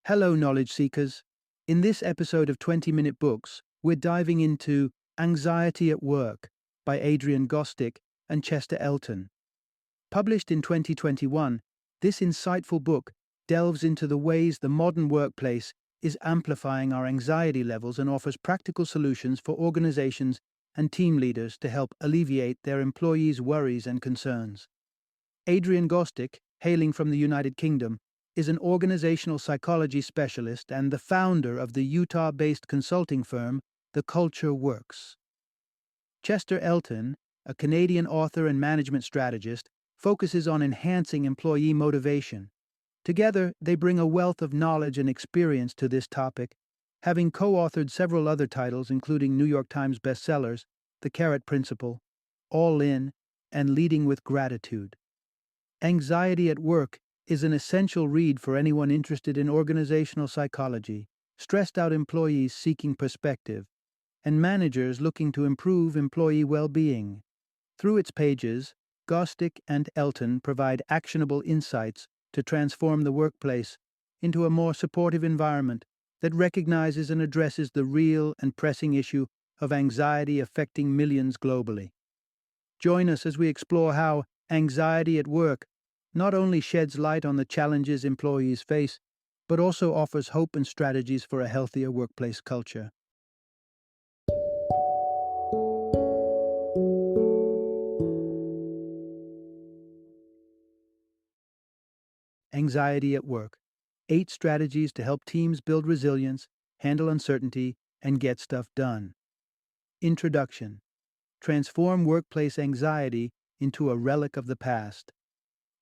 Hello, knowledge seekers. In this episode of 20-Minute Books, we're diving into Anxiety at Work by Adrian Gostick and Chester Elton. Published in 2021, this insightful book delves into the ways the modern workplace is amplifying our anxiety levels and offers practical solutions for organizations and team leaders to help alleviate their employees' worries and concerns. Adrian Gostick, hailing from the United Kingdom, is an organizational psychology specialist and the founder of the Utah-based consulting firm The Culture Works. Chester Elton, a Canadian author and management strategist, focuses on enhancing employee motivation. Together, they bring a wealth of knowledge and experience to this topic, having co-authored several other titles including New York Times bestsellers, The Carrot Principle, All In, and Leading with Gratitude. Anxiety at Work is an essential read for anyone interested in organizational psychology, stressed-out employees seeking perspective, and managers looking to improve employee well-being. Through its pages, Gostick and Elton provide actionable insights to transform the workplace into a more supportive environment that recognizes and addresses the real and pressing issue of anxiety affecting millions globally. Join us as we explore how anxiety at work not only sheds light on the challenges employees face, but also offers hope and strategies for a healthier workplace culture. Anxiety at Work: 8 strategies to help teams build resilience, handle uncertainty, and get stuff done. Introduction: transform workplace anxiety into a relic of the past.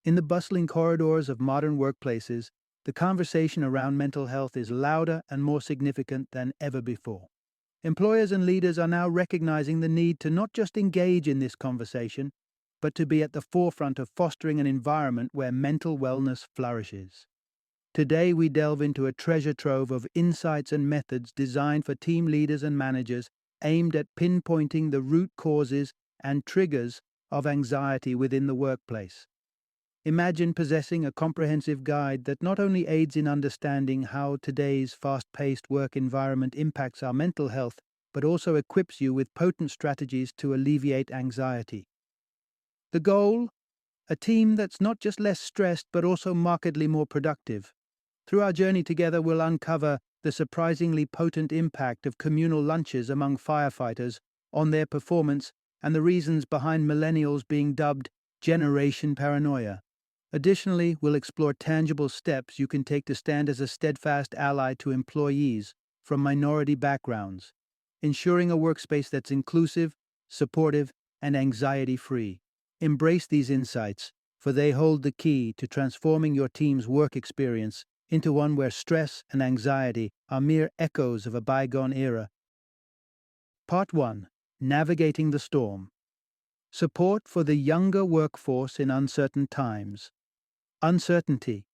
In the bustling corridors of modern workplaces, the conversation around mental health is louder and more significant than ever before. Employers and leaders are now recognizing the need to not just engage in this conversation, but to be at the forefront of fostering an environment where mental wellness flourishes. Today, we delve into a treasure trove of insights and methods designed for team leaders and managers, aimed at pinpointing the root causes and triggers of anxiety within the workplace. Imagine possessing a comprehensive guide that not only aids in understanding how today's fast-paced work environment impacts our mental health, but also equips you with potent strategies to alleviate anxiety. The goal? A team that's not just less stressed, but also markedly more productive. Through our journey together, we'll uncover the surprisingly potent impact of communal lunches among firefighters on their performance and the reasons behind millennials being dubbed Generation Paranoia. Additionally, we'll explore tangible steps you can take to stand as a steadfast ally to employees from minority backgrounds, ensuring a workspace that's inclusive, supportive, and anxiety-free. Embrace these insights, for they hold the key to transforming your team's work experience into one where stress and anxiety are mere echoes of a bygone era. Part 1. Navigating the Storm. Support for the younger workforce in uncertain times. Uncertainty.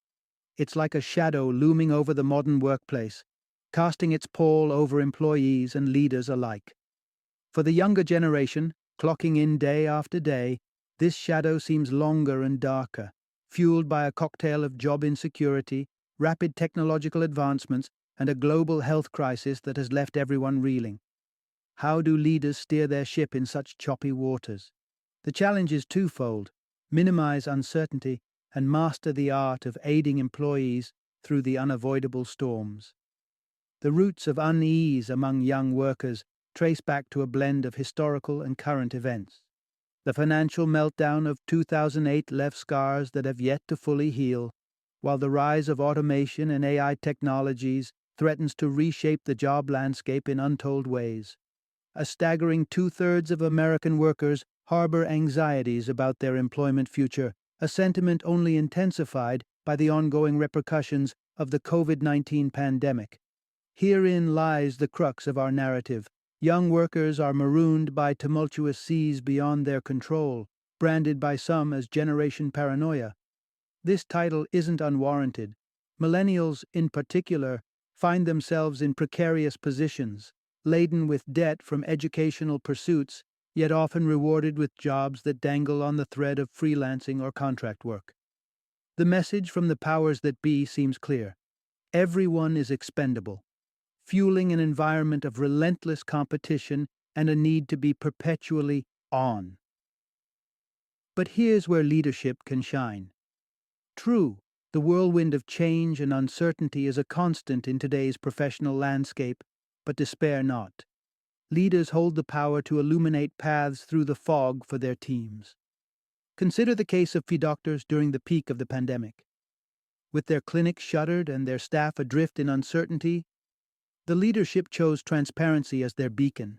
It's like a shadow looming over the modern workplace, casting its pall over employees and leaders alike. For the younger generation, clocking in day after day, this shadow seems longer and darker, fueled by a cocktail of job insecurity, rapid technological advancements, and a global health crisis that has left everyone reeling. How do leaders steer their ship in such choppy waters? The challenge is twofold: minimize uncertainty and master the art of aiding employees through the unavoidable storms. The roots of unease among young workers trace back to a blend of historical and current events. The financial meltdown of 2008 left scars that have yet to fully heal, while the rise of automation and AI technologies threatens to reshape the job landscape in untold ways. A staggering 2/3 of American workers harbor anxieties about their employment future, a sentiment only intensified by the ongoing repercussions of the COVID-19 pandemic. Herein lies the crux of our narrative. Young workers are marooned by tumultuous seas beyond their control, branded by some as Generation Paranoia. This title isn't unwarranted. Millennials, in particular, find themselves in precarious positions, laden with debt from educational pursuits, yet often rewarded with jobs that dangle on the thread of freelancing or contract work. The message from the powers that be seems clear. Everyone is expendable, fueling an environment of relentless competition and a need to be perpetually on. But here's where leadership can shine. True, the whirlwind of change and uncertainty is a constant in today's professional landscape, but despair not. Leaders hold the power to illuminate paths through the fog for their teams. Consider the case of doctors during the peak of the pandemic. With their clinics shuttered and their staff adrift in uncertainty, the leadership chose transparency as their beacon.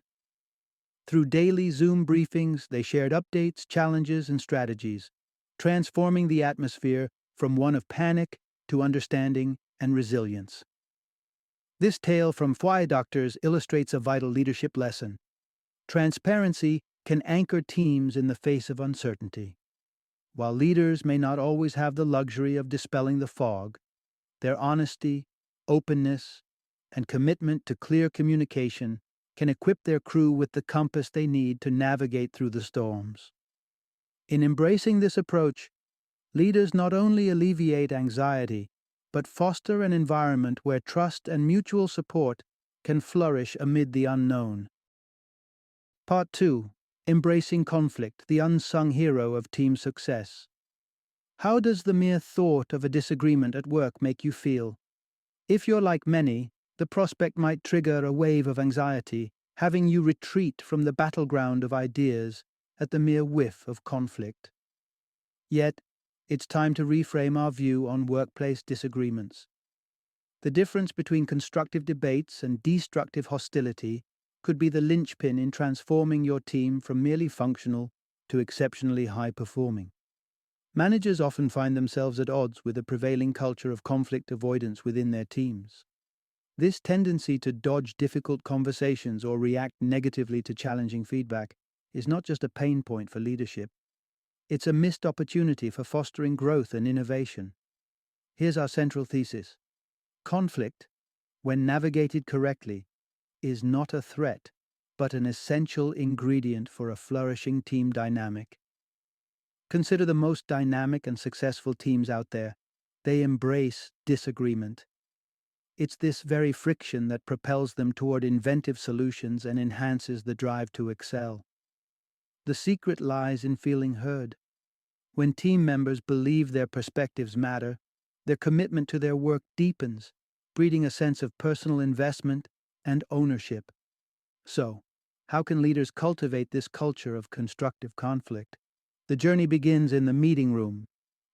Through daily Zoom briefings, they shared updates, challenges, and strategies, transforming the atmosphere from one of panic to understanding and resilience. This tale from doctors illustrates a vital leadership lesson. Transparency can anchor teams in the face of uncertainty. While leaders may not always have the luxury of dispelling the fog, their honesty, openness, and commitment to clear communication can equip their crew with the compass they need to navigate through the storms. In embracing this approach, leaders not only alleviate anxiety, but foster an environment where trust and mutual support can flourish amid the unknown. Part 2. Embracing conflict, the unsung hero of team success. How does the mere thought of a disagreement at work make you feel? If you're like many, the prospect might trigger a wave of anxiety, having you retreat from the battleground of ideas at the mere whiff of conflict. Yet, it's time to reframe our view on workplace disagreements. The difference between constructive debates and destructive hostility could be the linchpin in transforming your team from merely functional to exceptionally high-performing. Managers often find themselves at odds with a prevailing culture of conflict avoidance within their teams. This tendency to dodge difficult conversations or react negatively to challenging feedback is not just a pain point for leadership. It's a missed opportunity for fostering growth and innovation. Here's our central thesis. Conflict, when navigated correctly, is not a threat, but an essential ingredient for a flourishing team dynamic. Consider the most dynamic and successful teams out there. They embrace disagreement. It's this very friction that propels them toward inventive solutions and enhances the drive to excel. The secret lies in feeling heard. When team members believe their perspectives matter, their commitment to their work deepens, breeding a sense of personal investment and ownership. So, how can leaders cultivate this culture of constructive conflict? The journey begins in the meeting room.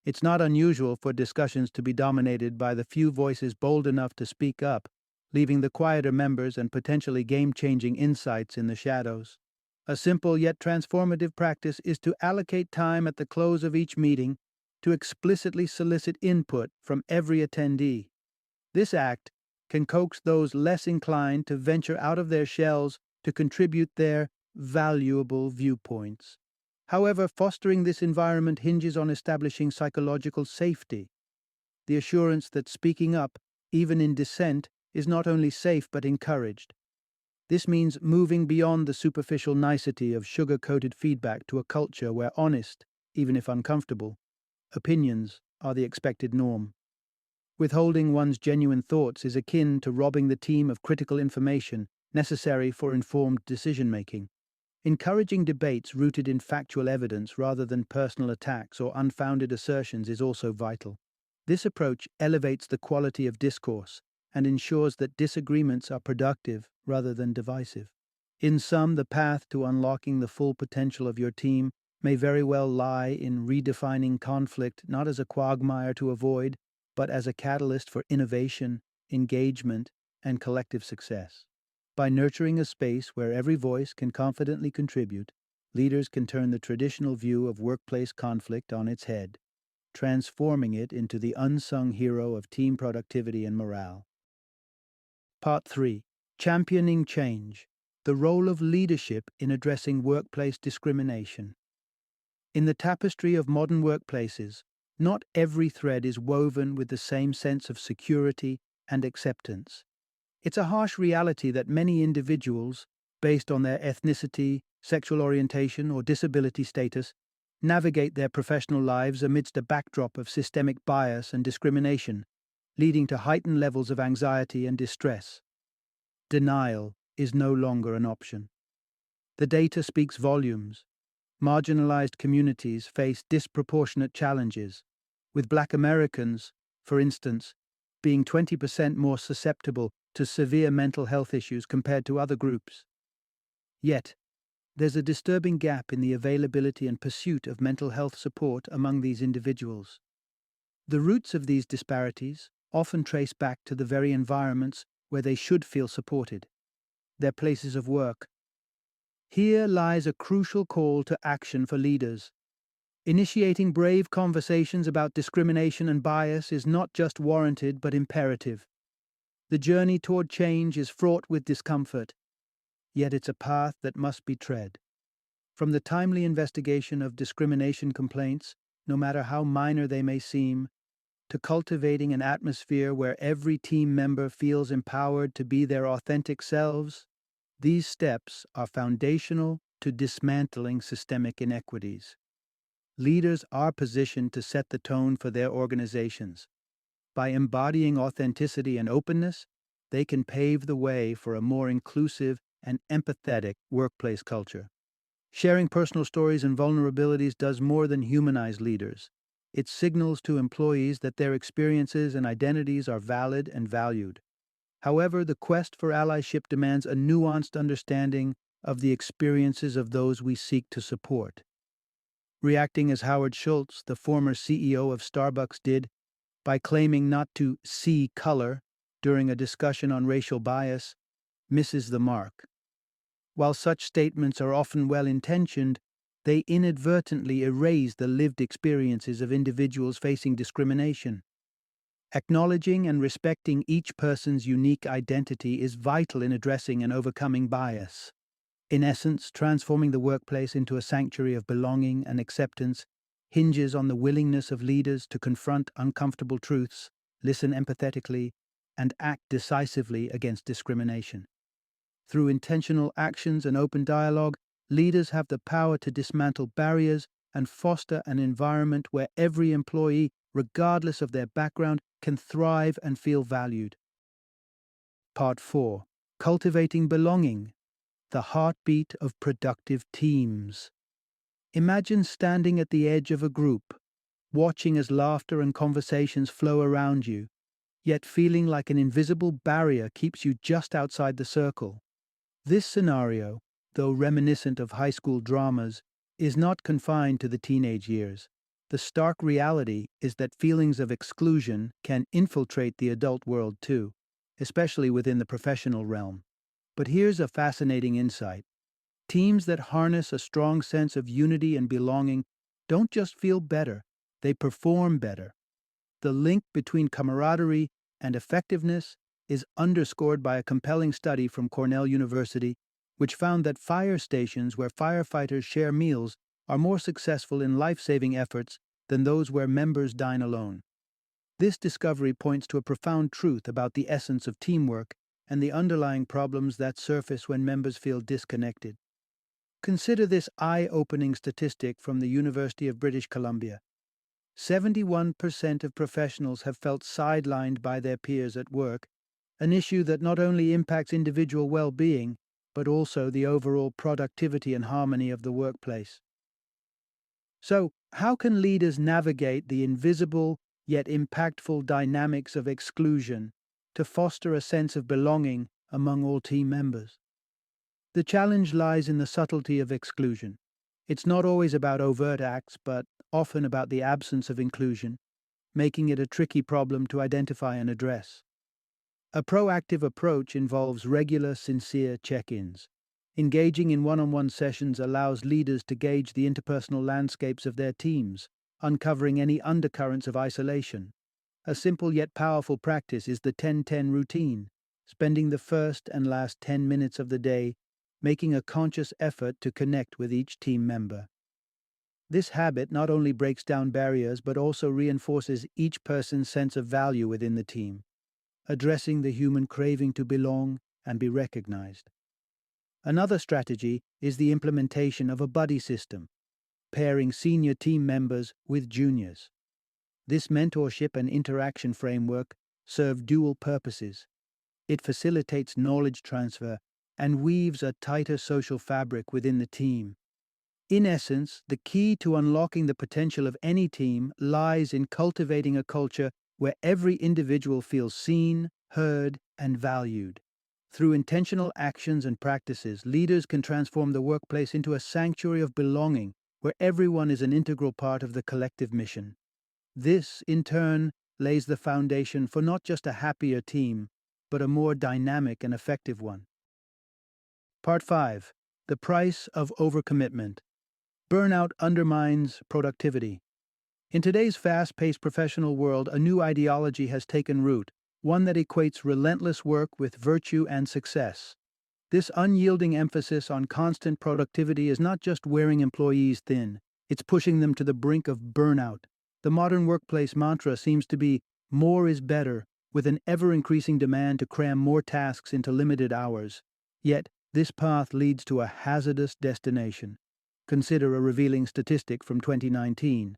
It's not unusual for discussions to be dominated by the few voices bold enough to speak up, leaving the quieter members and potentially game-changing insights in the shadows. A simple yet transformative practice is to allocate time at the close of each meeting to explicitly solicit input from every attendee. This act can coax those less inclined to venture out of their shells to contribute their valuable viewpoints. However, fostering this environment hinges on establishing psychological safety, the assurance that speaking up, even in dissent, is not only safe but encouraged. This means moving beyond the superficial nicety of sugar-coated feedback to a culture where honest, even if uncomfortable, opinions are the expected norm. Withholding one's genuine thoughts is akin to robbing the team of critical information necessary for informed decision-making. Encouraging debates rooted in factual evidence rather than personal attacks or unfounded assertions is also vital. This approach elevates the quality of discourse and ensures that disagreements are productive rather than divisive. In sum, the path to unlocking the full potential of your team may very well lie in redefining conflict not as a quagmire to avoid, but as a catalyst for innovation, engagement, and collective success. By nurturing a space where every voice can confidently contribute, leaders can turn the traditional view of workplace conflict on its head, transforming it into the unsung hero of team productivity and morale. Part 3. Championing change, the role of leadership in addressing workplace discrimination. In the tapestry of modern workplaces, not every thread is woven with the same sense of security and acceptance. It's a harsh reality that many individuals, based on their ethnicity, sexual orientation, or disability status, navigate their professional lives amidst a backdrop of systemic bias and discrimination. leading to heightened levels of anxiety and distress. Denial is no longer an option. The data speaks volumes. Marginalized communities face disproportionate challenges, with Black Americans, for instance, being 20% more susceptible to severe mental health issues compared to other groups. Yet, there's a disturbing gap in the availability and pursuit of mental health support among these individuals. The roots of these disparities often trace back to the very environments where they should feel supported, their places of work. Here lies a crucial call to action for leaders. Initiating brave conversations about discrimination and bias is not just warranted but imperative. The journey toward change is fraught with discomfort, yet it's a path that must be tread. From the timely investigation of discrimination complaints, no matter how minor they may seem, to cultivating an atmosphere where every team member feels empowered to be their authentic selves, these steps are foundational to dismantling systemic inequities. Leaders are positioned to set the tone for their organizations. By embodying authenticity and openness, they can pave the way for a more inclusive and empathetic workplace culture. Sharing personal stories and vulnerabilities does more than humanize leaders. It signals to employees that their experiences and identities are valid and valued. However, the quest for allyship demands a nuanced understanding of the experiences of those we seek to support. Reacting as Howard Schultz, the former CEO of Starbucks, did by claiming not to see color during a discussion on racial bias, misses the mark. While such statements are often well-intentioned, they inadvertently erase the lived experiences of individuals facing discrimination. Acknowledging and respecting each person's unique identity is vital in addressing and overcoming bias. In essence, transforming the workplace into a sanctuary of belonging and acceptance hinges on the willingness of leaders to confront uncomfortable truths, listen empathetically, and act decisively against discrimination. Through intentional actions and open dialogue, leaders have the power to dismantle barriers and foster an environment where every employee, regardless of their background, can thrive and feel valued. Part 4. Cultivating belonging, the heartbeat of productive teams. Imagine standing at the edge of a group, watching as laughter and conversations flow around you, yet feeling like an invisible barrier keeps you just outside the circle. This scenario, though reminiscent of high school dramas, is not confined to the teenage years. The stark reality is that feelings of exclusion can infiltrate the adult world too, especially within the professional realm. But here's a fascinating insight. Teams that harness a strong sense of unity and belonging don't just feel better, they perform better. The link between camaraderie and effectiveness is underscored by a compelling study from Cornell University, which found that fire stations where firefighters share meals are more successful in life-saving efforts than those where members dine alone. This discovery points to a profound truth about the essence of teamwork and the underlying problems that surface when members feel disconnected. Consider this eye-opening statistic from the University of British Columbia. 71% of professionals have felt sidelined by their peers at work, an issue that not only impacts individual well-being, but also the overall productivity and harmony of the workplace. So, how can leaders navigate the invisible yet impactful dynamics of exclusion to foster a sense of belonging among all team members? The challenge lies in the subtlety of exclusion. It's not always about overt acts, but often about the absence of inclusion, making it a tricky problem to identify and address. A proactive approach involves regular, sincere check-ins. Engaging in one-on-one sessions allows leaders to gauge the interpersonal landscapes of their teams, uncovering any undercurrents of isolation. A simple yet powerful practice is the 10-10 routine, spending the first and last 10 minutes of the day making a conscious effort to connect with each team member. This habit not only breaks down barriers but also reinforces each person's sense of value within the team, addressing the human craving to belong and be recognized. Another strategy is the implementation of a buddy system, pairing senior team members with juniors. This mentorship and interaction framework serve dual purposes. It facilitates knowledge transfer and weaves a tighter social fabric within the team. In essence, the key to unlocking the potential of any team lies in cultivating a culture where every individual feels seen, heard, and valued. Through intentional actions and practices, leaders can transform the workplace into a sanctuary of belonging where everyone is an integral part of the collective mission. This, in turn, lays the foundation for not just a happier team, but a more dynamic and effective one. Part 5. The Price of Overcommitment. Burnout undermines productivity. In today's fast-paced professional world, a new ideology has taken root, one that equates relentless work with virtue and success. This unyielding emphasis on constant productivity is not just wearing employees thin, it's pushing them to the brink of burnout. The modern workplace mantra seems to be more is better, with an ever-increasing demand to cram more tasks into limited hours. Yet, this path leads to a hazardous destination. Consider a revealing statistic from 2019.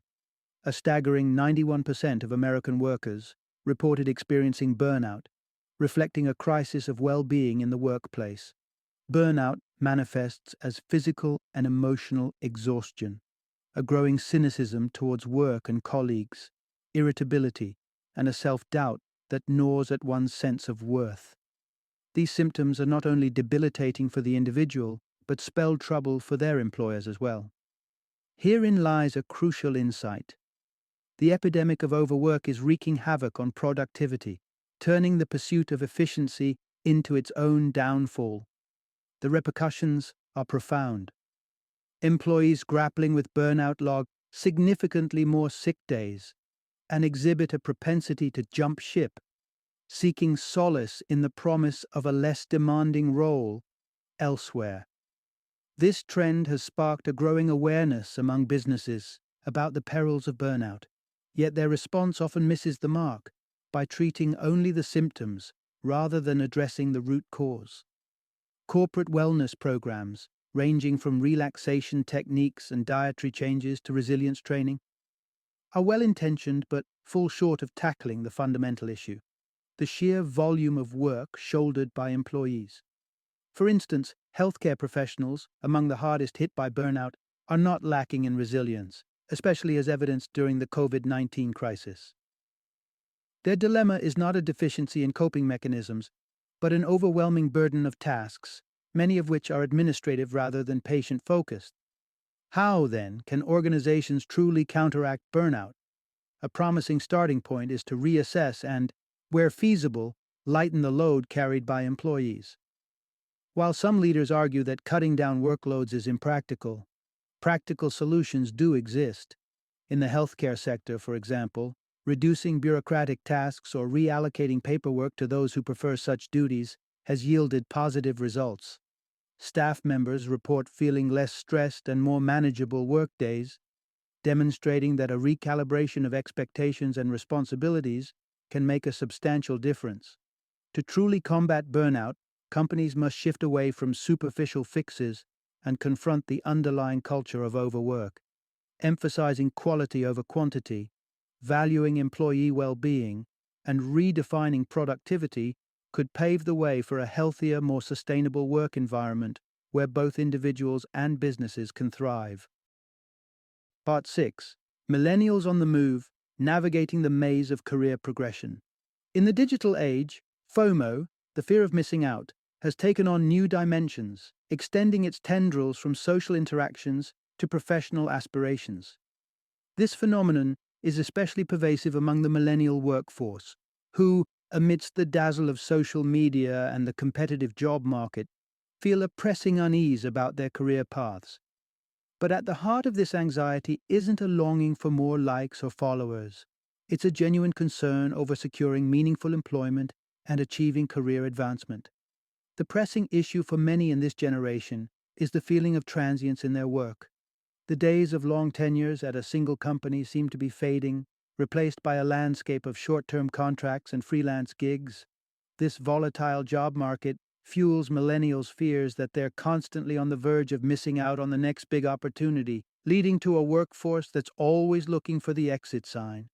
A staggering 91% of American workers reported experiencing burnout, reflecting a crisis of well-being in the workplace. Burnout manifests as physical and emotional exhaustion, a growing cynicism towards work and colleagues, irritability, and a self-doubt that gnaws at one's sense of worth. These symptoms are not only debilitating for the individual, but spell trouble for their employers as well. Herein lies a crucial insight. The epidemic of overwork is wreaking havoc on productivity, turning the pursuit of efficiency into its own downfall. The repercussions are profound. Employees grappling with burnout log significantly more sick days and exhibit a propensity to jump ship, seeking solace in the promise of a less demanding role elsewhere. This trend has sparked a growing awareness among businesses about the perils of burnout, yet their response often misses the mark by treating only the symptoms rather than addressing the root cause. Corporate wellness programs, ranging from relaxation techniques and dietary changes to resilience training, are well-intentioned but fall short of tackling the fundamental issue, the sheer volume of work shouldered by employees. For instance, healthcare professionals, among the hardest hit by burnout, are not lacking in resilience, especially as evidenced during the COVID-19 crisis. Their dilemma is not a deficiency in coping mechanisms, but an overwhelming burden of tasks, many of which are administrative rather than patient-focused. How, then, can organizations truly counteract burnout? A promising starting point is to reassess and, where feasible, lighten the load carried by employees. While some leaders argue that cutting down workloads is impractical, practical solutions do exist. In the healthcare sector, for example, reducing bureaucratic tasks or reallocating paperwork to those who prefer such duties has yielded positive results. Staff members report feeling less stressed and more manageable workdays, demonstrating that a recalibration of expectations and responsibilities can make a substantial difference. To truly combat burnout, companies must shift away from superficial fixes and confront the underlying culture of overwork, emphasizing quality over quantity, valuing employee well-being, and redefining productivity could pave the way for a healthier, more sustainable work environment where both individuals and businesses can thrive. Part 6. Millennials on the Move, Navigating the Maze of Career Progression. In the digital age, FOMO, the fear of missing out, has taken on new dimensions, extending its tendrils from social interactions to professional aspirations. This phenomenon is especially pervasive among the millennial workforce, who, amidst the dazzle of social media and the competitive job market, feel a pressing unease about their career paths. But at the heart of this anxiety isn't a longing for more likes or followers. It's a genuine concern over securing meaningful employment and achieving career advancement. The pressing issue for many in this generation is the feeling of transience in their work. The days of long tenures at a single company seem to be fading, replaced by a landscape of short-term contracts and freelance gigs. This volatile job market fuels millennials' fears that they're constantly on the verge of missing out on the next big opportunity, leading to a workforce that's always looking for the exit sign.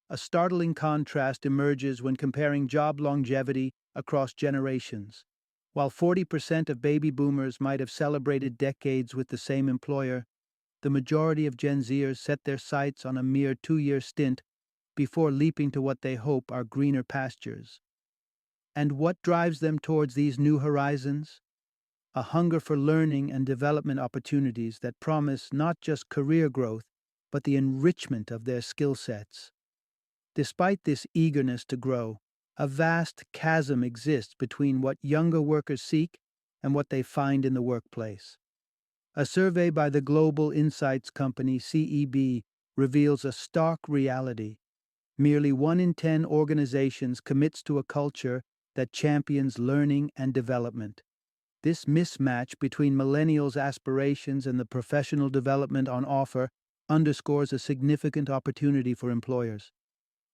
A startling contrast emerges when comparing job longevity across generations. While 40% of baby boomers might have celebrated decades with the same employer, the majority of Gen Zers set their sights on a mere 2-year stint before leaping to what they hope are greener pastures. And what drives them towards these new horizons? A hunger for learning and development opportunities that promise not just career growth, but the enrichment of their skill sets. Despite this eagerness to grow, a vast chasm exists between what younger workers seek and what they find in the workplace. A survey by the global insights company CEB reveals a stark reality. Merely 1 in 10 organizations commits to a culture that champions learning and development. This mismatch between millennials' aspirations and the professional development on offer underscores a significant opportunity for employers.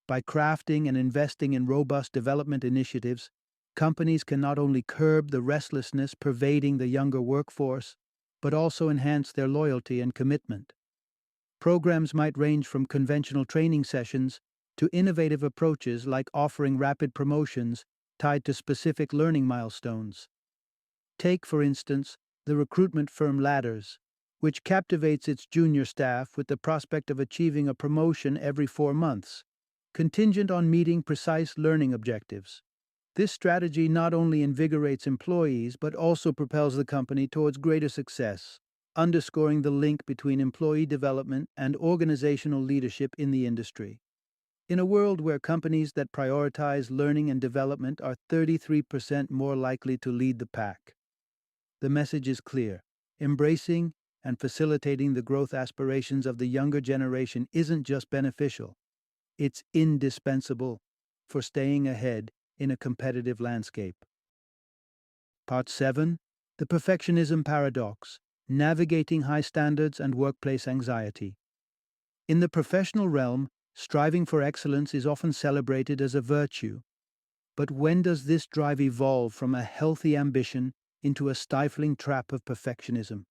By crafting and investing in robust development initiatives, companies can not only curb the restlessness pervading the younger workforce, but also enhance their loyalty and commitment. Programs might range from conventional training sessions to innovative approaches like offering rapid promotions tied to specific learning milestones. Take, for instance, the recruitment firm Ladders, which captivates its junior staff with the prospect of achieving a promotion every 4 months, contingent on meeting precise learning objectives. This strategy not only invigorates employees but also propels the company towards greater success, underscoring the link between employee development and organizational leadership in the industry. In a world where companies that prioritize learning and development are 33% more likely to lead the pack, the message is clear. Embracing and facilitating the growth aspirations of the younger generation isn't just beneficial, it's indispensable for staying ahead in a competitive landscape. Part 7. The Perfectionism Paradox: Navigating High Standards and Workplace Anxiety. In the professional realm, striving for excellence is often celebrated as a virtue. But when does this drive evolve from a healthy ambition into a stifling trap of perfectionism?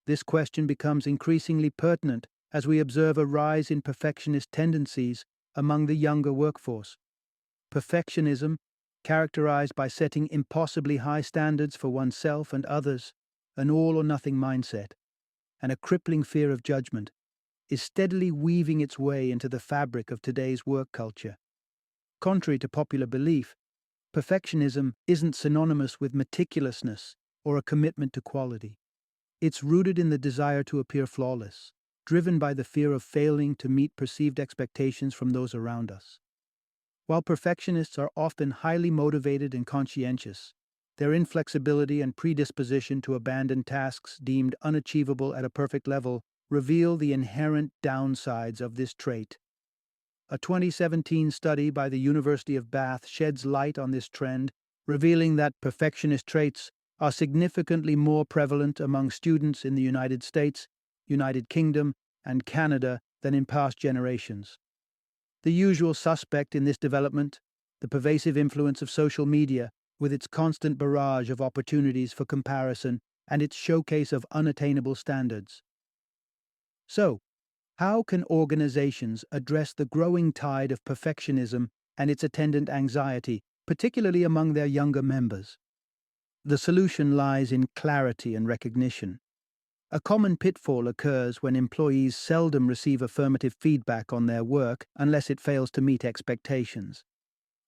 This question becomes increasingly pertinent as we observe a rise in perfectionist tendencies among the younger workforce. Perfectionism, characterized by setting impossibly high standards for oneself and others, an all-or-nothing mindset, and a crippling fear of judgment, is steadily weaving its way into the fabric of today's work culture. Contrary to popular belief, perfectionism isn't synonymous with meticulousness or a commitment to quality. It's rooted in the desire to appear flawless, driven by the fear of failing to meet perceived expectations from those around us. While perfectionists are often highly motivated and conscientious, their inflexibility and predisposition to abandon tasks deemed unachievable at a perfect level reveal the inherent downsides of this trait. A 2017 study by the University of Bath sheds light on this trend, revealing that perfectionist traits are significantly more prevalent among students in the United States, United Kingdom, and Canada than in past generations. The usual suspect in this development, the pervasive influence of social media, with its constant barrage of opportunities for comparison and its showcase of unattainable standards. So, how can organizations address the growing tide of perfectionism and its attendant anxiety, particularly among their younger members? The solution lies in clarity and recognition. A common pitfall occurs when employees seldom receive affirmative feedback on their work unless it fails to meet expectations.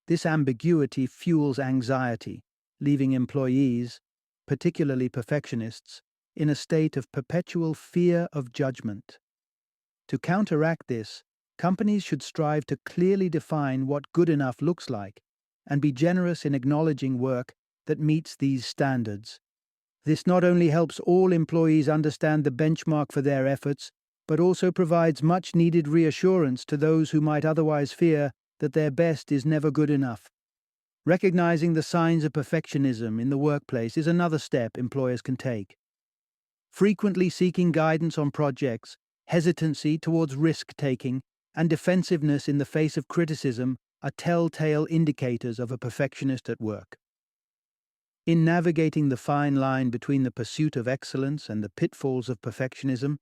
This ambiguity fuels anxiety, leaving employees, particularly perfectionists, in a state of perpetual fear of judgment. To counteract this, companies should strive to clearly define what good enough looks like and be generous in acknowledging work that meets these standards. This not only helps all employees understand the benchmark for their efforts, but also provides much-needed reassurance to those who might otherwise fear that their best is never good enough. Recognizing the signs of perfectionism in the workplace is another step employers can take. Frequently seeking guidance on projects, hesitancy towards risk-taking, and defensiveness in the face of criticism are telltale indicators of a perfectionist at work. In navigating the fine line between the pursuit of excellence and the pitfalls of perfectionism,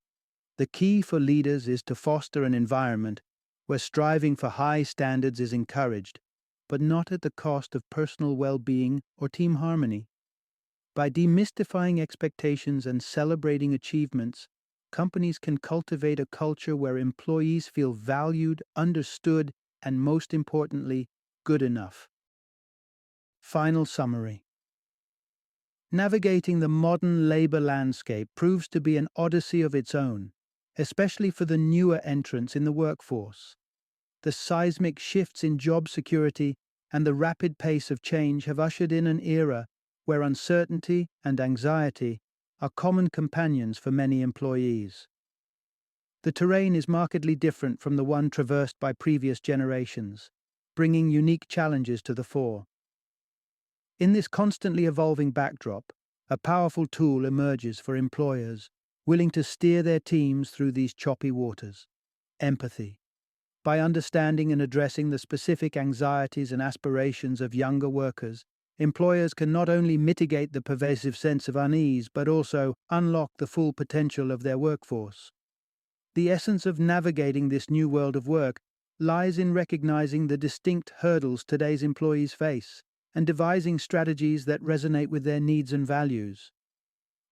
the key for leaders is to foster an environment where striving for high standards is encouraged, but not at the cost of personal well-being or team harmony. By demystifying expectations and celebrating achievements, companies can cultivate a culture where employees feel valued, understood, and most importantly, good enough. Final summary. Navigating the modern labor landscape proves to be an odyssey of its own, especially for the newer entrants in the workforce. The seismic shifts in job security and the rapid pace of change have ushered in an era where uncertainty and anxiety are common companions for many employees. The terrain is markedly different from the one traversed by previous generations, bringing unique challenges to the fore. In this constantly evolving backdrop, a powerful tool emerges for employers willing to steer their teams through these choppy waters: empathy. By understanding and addressing the specific anxieties and aspirations of younger workers, employers can not only mitigate the pervasive sense of unease but also unlock the full potential of their workforce. The essence of navigating this new world of work lies in recognizing the distinct hurdles today's employees face and devising strategies that resonate with their needs and values.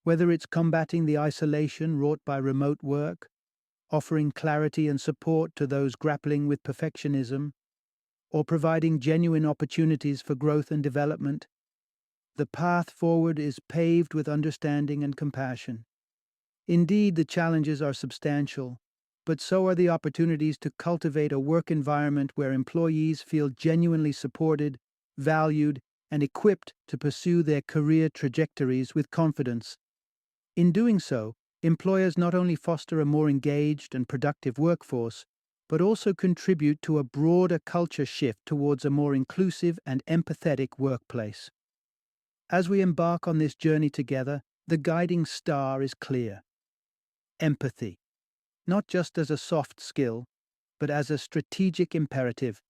Whether it's combating the isolation wrought by remote work, offering clarity and support to those grappling with perfectionism, or providing genuine opportunities for growth and development, the path forward is paved with understanding and compassion. Indeed, the challenges are substantial, but so are the opportunities to cultivate a work environment where employees feel genuinely supported, valued, and equipped to pursue their career trajectories with confidence. In doing so, employers not only foster a more engaged and productive workforce, but also contribute to a broader culture shift towards a more inclusive and empathetic workplace. As we embark on this journey together, the guiding star is clear: empathy, not just as a soft skill, but as a strategic imperative,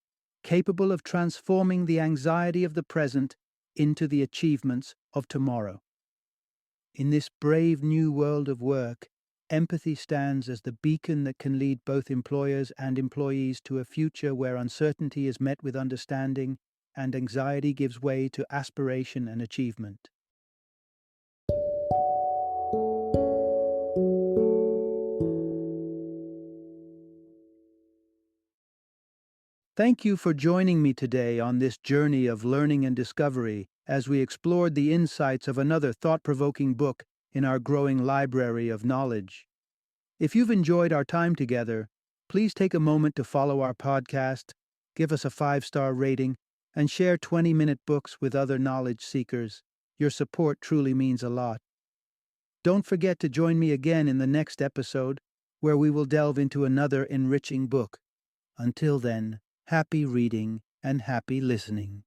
capable of transforming the anxiety of the present into the achievements of tomorrow. In this brave new world of work, empathy stands as the beacon that can lead both employers and employees to a future where uncertainty is met with understanding and anxiety gives way to aspiration and achievement. Thank you for joining me today on this journey of learning and discovery as we explored the insights of another thought-provoking book in our growing library of knowledge. If you've enjoyed our time together, please take a moment to follow our podcast, give us a 5-star rating, and share 20-minute books with other knowledge seekers. Your support truly means a lot. Don't forget to join me again in the next episode, where we will delve into another enriching book. Until then, happy reading and happy listening.